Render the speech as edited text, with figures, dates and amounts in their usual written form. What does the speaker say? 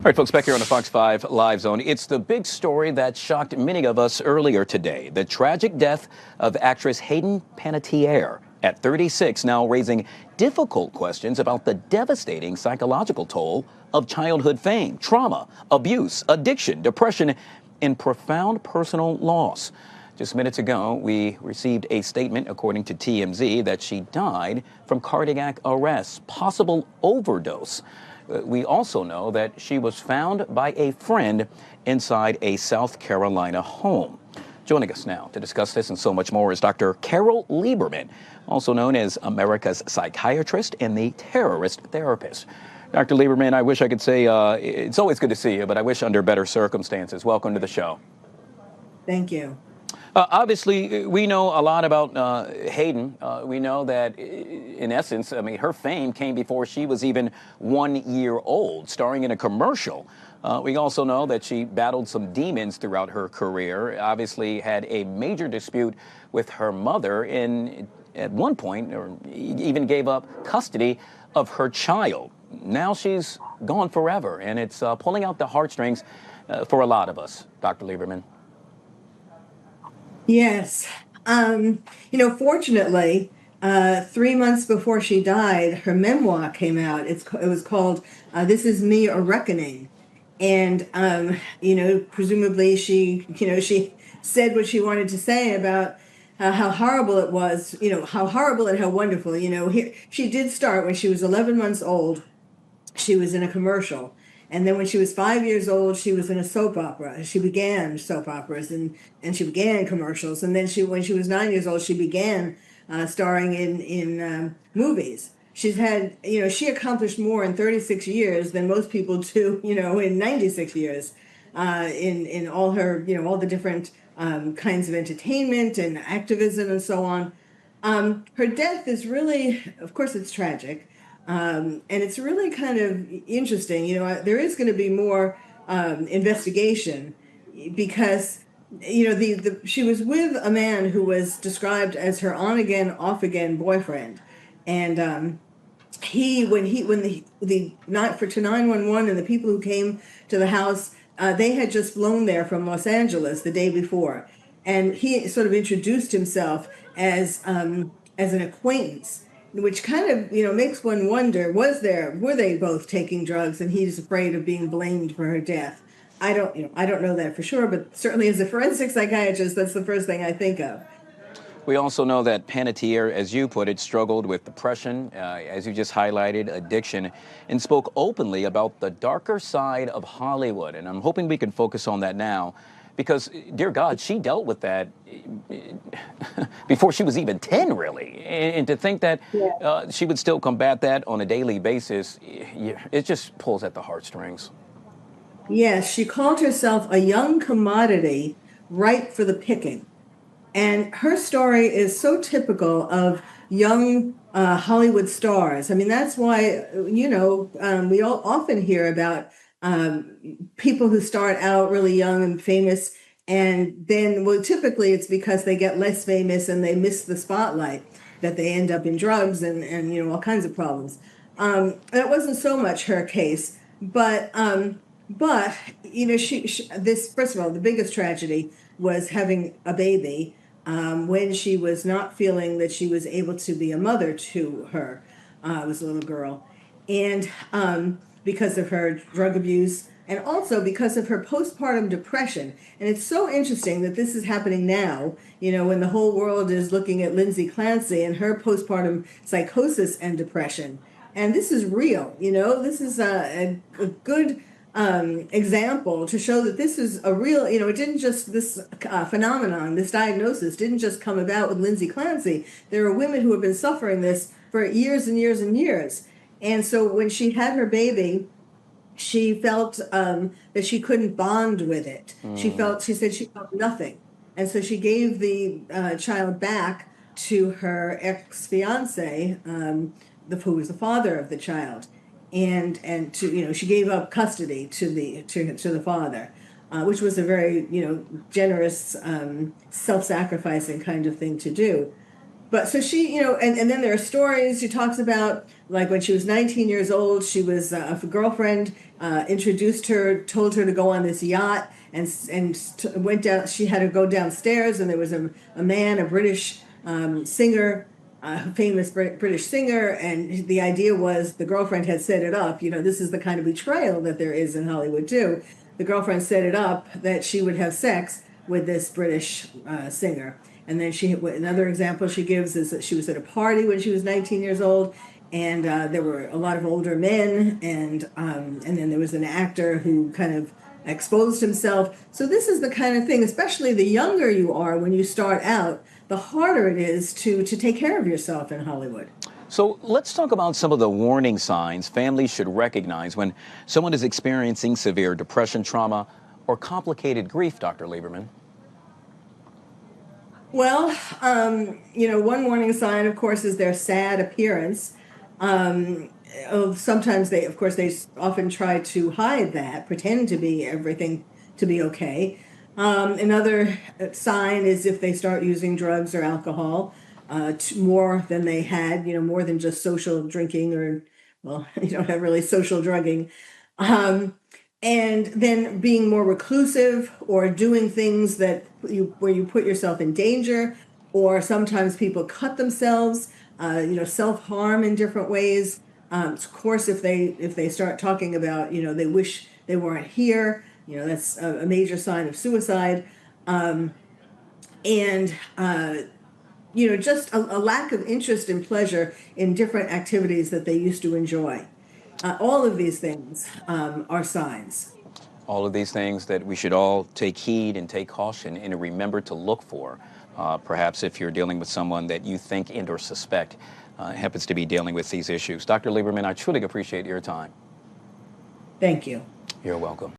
All right, folks, back here on the Fox 5 Live Zone. It's the big story that shocked many of us earlier today. The tragic death of actress Hayden Panettiere at 36, now raising difficult questions about the devastating psychological toll of childhood fame, trauma, abuse, addiction, depression, and profound personal loss. Just minutes ago, we received a statement, according to TMZ, that she died from cardiac arrest, possible overdose. We also know that she was found by a friend inside a South Carolina home. Joining us now to discuss this and so much more is Dr. Carole Lieberman, also known as America's Psychiatrist and the Terrorist Therapist. Dr. Lieberman, I wish I could say it's always good to see you, but I wish under better circumstances. Welcome to the show. Thank you. Obviously, we know a lot about Hayden. We know that, in essence, I mean, her fame came before she was even 1 year old, starring in a commercial. We also know that she battled some demons throughout her career, obviously had a major dispute with her mother, and at one point, or even gave up custody of her child. Now she's gone forever, and it's pulling out the heartstrings for a lot of us, Dr. Lieberman. Yes. Fortunately, 3 months before she died, her memoir came out. It was called This Is Me, A Reckoning. And, presumably she said what she wanted to say about how horrible it was, how horrible and how wonderful. She did start when she was 11 months old. She was in a commercial. And then when she was 5 years old, she was in a soap opera. She began soap operas and she began commercials. And then when she was 9 years old, she began starring in movies. She's had, she accomplished more in 36 years than most people do, in 96 years in all her, all the different kinds of entertainment and activism and so on. Her death is really, of course, it's tragic. And it's really kind of interesting. There is going to be more investigation because, she was with a man who was described as her on-again, off-again boyfriend. And when the 911 and the people who came to the house, they had just flown there from Los Angeles the day before. And he sort of introduced himself as an acquaintance, which kind of, makes one wonder, were they both taking drugs and he's afraid of being blamed for her death? I don't know that for sure, but certainly as a forensic psychiatrist, that's the first thing I think of. We also know that Panettiere, as you put it, struggled with depression, as you just highlighted, addiction, and spoke openly about the darker side of Hollywood. And I'm hoping we can focus on that now. Because, dear God, she dealt with that before she was even 10, really. And to think that she would still combat that on a daily basis, it just pulls at the heartstrings. Yes, she called herself a young commodity ripe for the picking. And her story is so typical of young Hollywood stars. I mean, that's why, we all often hear about people who start out really young and famous, and then, typically it's because they get less famous and they miss the spotlight that they end up in drugs and all kinds of problems. That wasn't so much her case, but this, first of all, the biggest tragedy was having a baby when she was not feeling that she was able to be a mother to her. It was a little girl, and because of her drug abuse and also because of her postpartum depression. And it's so interesting that this is happening now, when the whole world is looking at Lindsay Clancy and her postpartum psychosis and depression. And this is real, this is a good example to show that this is a real, it didn't just, this phenomenon, this diagnosis didn't just come about with Lindsay Clancy. There are women who have been suffering this for years and years and years. And so when she had her baby, she felt that she couldn't bond with it. She said she felt nothing. And so she gave the child back to her ex-fiance, who was the father of the child. And she gave up custody to the father, which was a very, generous, self-sacrificing kind of thing to do. But so she, and then there are stories she talks about, like when she was 19 years old, she was a girlfriend introduced her, told her to go on this yacht, and went down. She had to go downstairs, and there was a man, a British singer, a famous British singer, and the idea was the girlfriend had set it up. This is the kind of betrayal that there is in Hollywood too. The girlfriend set it up that she would have sex with this British singer. And then another example she gives is that she was at a party when she was 19 years old, and there were a lot of older men, and then there was an actor who kind of exposed himself. So this is the kind of thing, especially the younger you are when you start out, the harder it is to take care of yourself in Hollywood. So let's talk about some of the warning signs families should recognize when someone is experiencing severe depression, trauma, or complicated grief, Dr. Lieberman. Well, one warning sign, of course, is their sad appearance. Sometimes they often try to hide that, pretend to be everything to be okay. Another sign is if they start using drugs or alcohol more than they had, more than just social drinking or, well, you don't have really social drugging. And then being more reclusive or doing things where you put yourself in danger, or sometimes people cut themselves, self-harm in different ways. Of course, if they start talking about, they wish they weren't here, that's a major sign of suicide. Just a lack of interest and pleasure in different activities that they used to enjoy. All of these things are signs. All of these things that we should all take heed and take caution and remember to look for. Perhaps if you're dealing with someone that you think and or suspect happens to be dealing with these issues. Dr. Lieberman, I truly appreciate your time. Thank you. You're welcome.